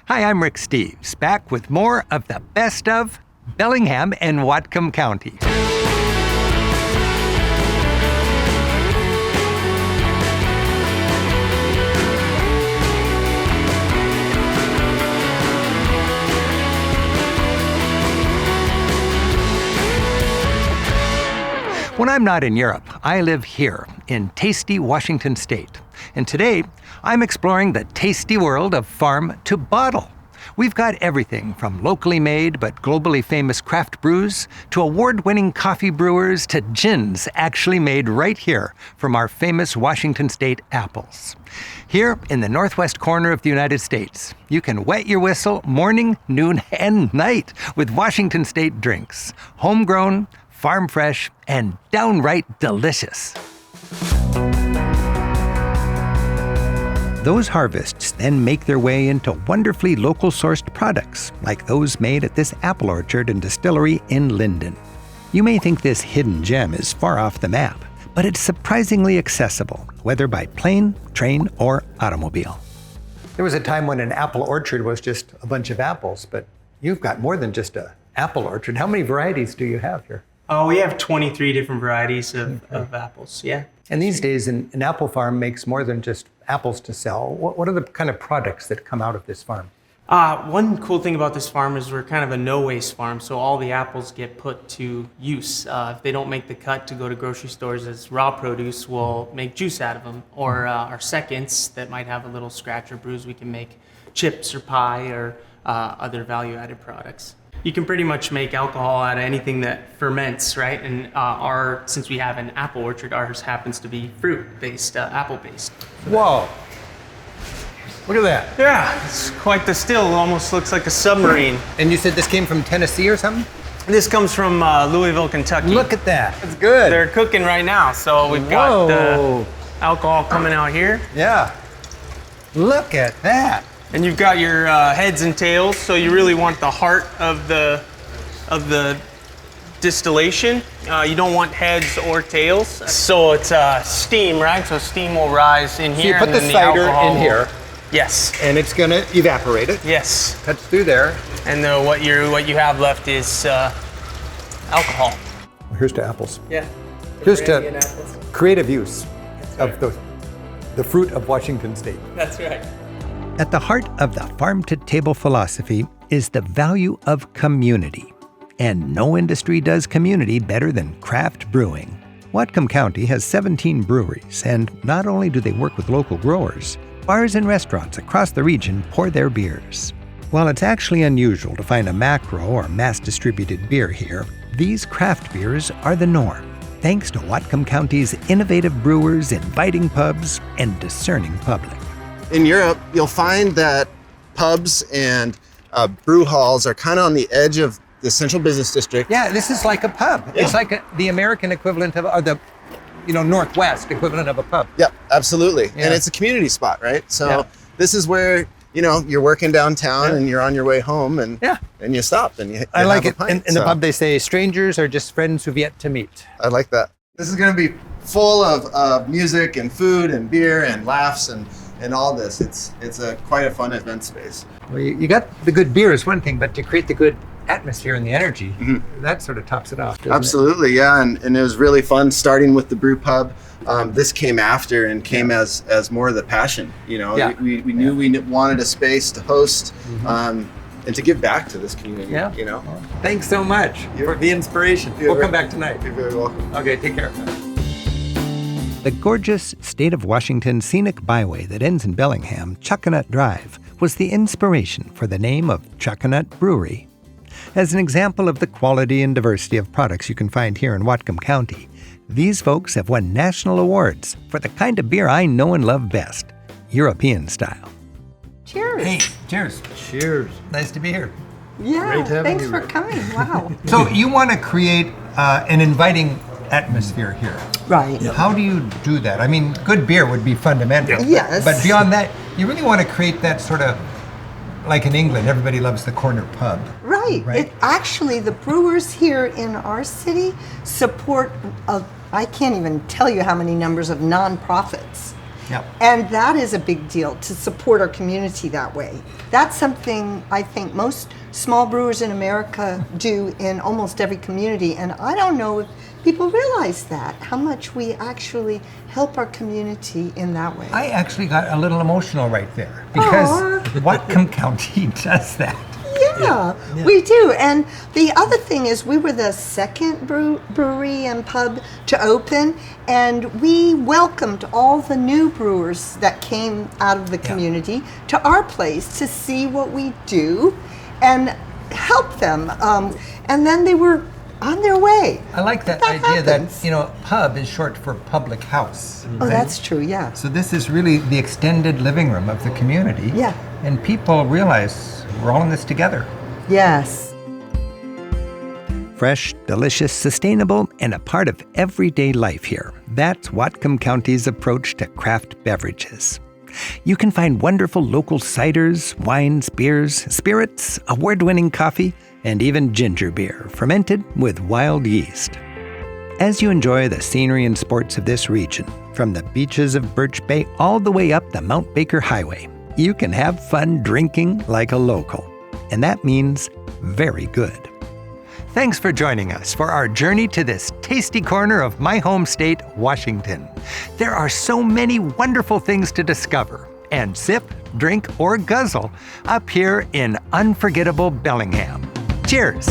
Hi, I'm Rick Steves, back with more of the best of Bellingham and Whatcom County. When I'm not in Europe, I live here in tasty Washington State. And today, I'm exploring the tasty world of farm to bottle. We've got everything from locally made but globally famous craft brews to award-winning coffee brewers to gins actually made right here from our famous Washington State apples. Here in the northwest corner of the United States, you can wet your whistle morning, noon, and night with Washington State drinks. Homegrown, farm fresh, and downright delicious. Those harvests then make their way into wonderfully local sourced products, like those made at this apple orchard and distillery in Linden. You may think this hidden gem is far off the map, but it's surprisingly accessible, whether by plane, train, or automobile. There was a time when an apple orchard was just a bunch of apples, but you've got more than just an apple orchard. How many varieties do you have here? We have 23 different varieties of apples, yeah. And these days, an apple farm makes more than just apples to sell. What are the kind of products that come out of this farm? One cool thing about this farm is we're kind of a no-waste farm, so all the apples get put to use. If they don't make the cut to go to grocery stores as raw produce, we'll make juice out of them. Or our seconds that might have a little scratch or bruise, we can make chips or pie or other value-added products. You can pretty much make alcohol out of anything that ferments, right? And since we have an apple orchard, ours happens to be fruit-based, apple-based. Whoa. Look at that. Yeah, it's quite the still. Almost looks like a submarine. And you said this came from Tennessee or something? This comes from Louisville, Kentucky. Look at that. It's good. They're cooking right now, so we've got the alcohol coming out here. Yeah. Look at that. And you've got your heads and tails, so you really want the heart of the distillation. You don't want heads or tails. So it's steam, right? So steam will rise in here. So you put and the then cider alcohol in here. Yes. And it's gonna evaporate it. Yes. Cuts through there. And what you have left is alcohol. Well, here's to apples. Yeah. Here's to creative use of the fruit of Washington State. That's right. At the heart of the farm-to-table philosophy is the value of community. And no industry does community better than craft brewing. Whatcom County has 17 breweries, and not only do they work with local growers, bars and restaurants across the region pour their beers. While it's actually unusual to find a macro or mass-distributed beer here, these craft beers are the norm, thanks to Whatcom County's innovative brewers, inviting pubs, and discerning public. In Europe, you'll find that pubs and brew halls are kind of on the edge of the central business district. Yeah, this is like a pub. Yeah. It's like the American equivalent of, or the Northwest equivalent of a pub. Yep, absolutely. Yeah. And it's a community spot, right? So This is where, you're working downtown and you're on your way home and you stop and you I like have it. a pint, in the pub, they say strangers are just friends who've yet to meet. I like that. This is going to be full of music and food and beer and laughs and all this. It's quite a fun event space. Well, you got the good beer is one thing, but to create the good atmosphere and the energy, that sort of tops it off, doesn't Absolutely, it? Yeah, and it was really fun starting with the Brew Pub. This came after and came as more of the passion. We knew we wanted a space to host and to give back to this community. Yeah. Well, thanks so much for the inspiration. We'll come back tonight. You're very welcome. Okay, take care. The gorgeous state of Washington scenic byway that ends in Bellingham, Choconut Drive, was the inspiration for the name of Choconut Brewery. As an example of the quality and diversity of products you can find here in Whatcom County, these folks have won national awards for the kind of beer I know and love best, European style. Cheers. Hey, cheers. Cheers. Nice to be here. Yeah, thanks for coming. Wow. So you want to create an inviting atmosphere here. Right. How do you do that? I mean, good beer would be fundamental. Yes. But beyond that, you really want to create that sort of, like in England, everybody loves the corner pub. Right. Actually, the brewers here in our city support, I can't even tell you how many numbers of nonprofits. Yep. And that is a big deal to support our community that way. That's something I think most small brewers in America do in almost every community. And I don't know if people realize that, how much we actually help our community in that way. I actually got a little emotional right there because Whatcom County does that. Yeah, we do. And the other thing is we were the second brewery and pub to open, and we welcomed all the new brewers that came out of the community to our place to see what we do and help them. And then they were on their way. I like that idea that, pub is short for public house. Oh, that's true, yeah. So this is really the extended living room of the community. Yeah. And people realize we're all in this together. Yes. Fresh, delicious, sustainable, and a part of everyday life here. That's Whatcom County's approach to craft beverages. You can find wonderful local ciders, wines, beers, spirits, award-winning coffee, and even ginger beer fermented with wild yeast. As you enjoy the scenery and sports of this region, from the beaches of Birch Bay all the way up the Mount Baker Highway, you can have fun drinking like a local. And that means very good. Thanks for joining us for our journey to this tasty corner of my home state, Washington. There are so many wonderful things to discover and sip, drink, or guzzle up here in unforgettable Bellingham. Cheers!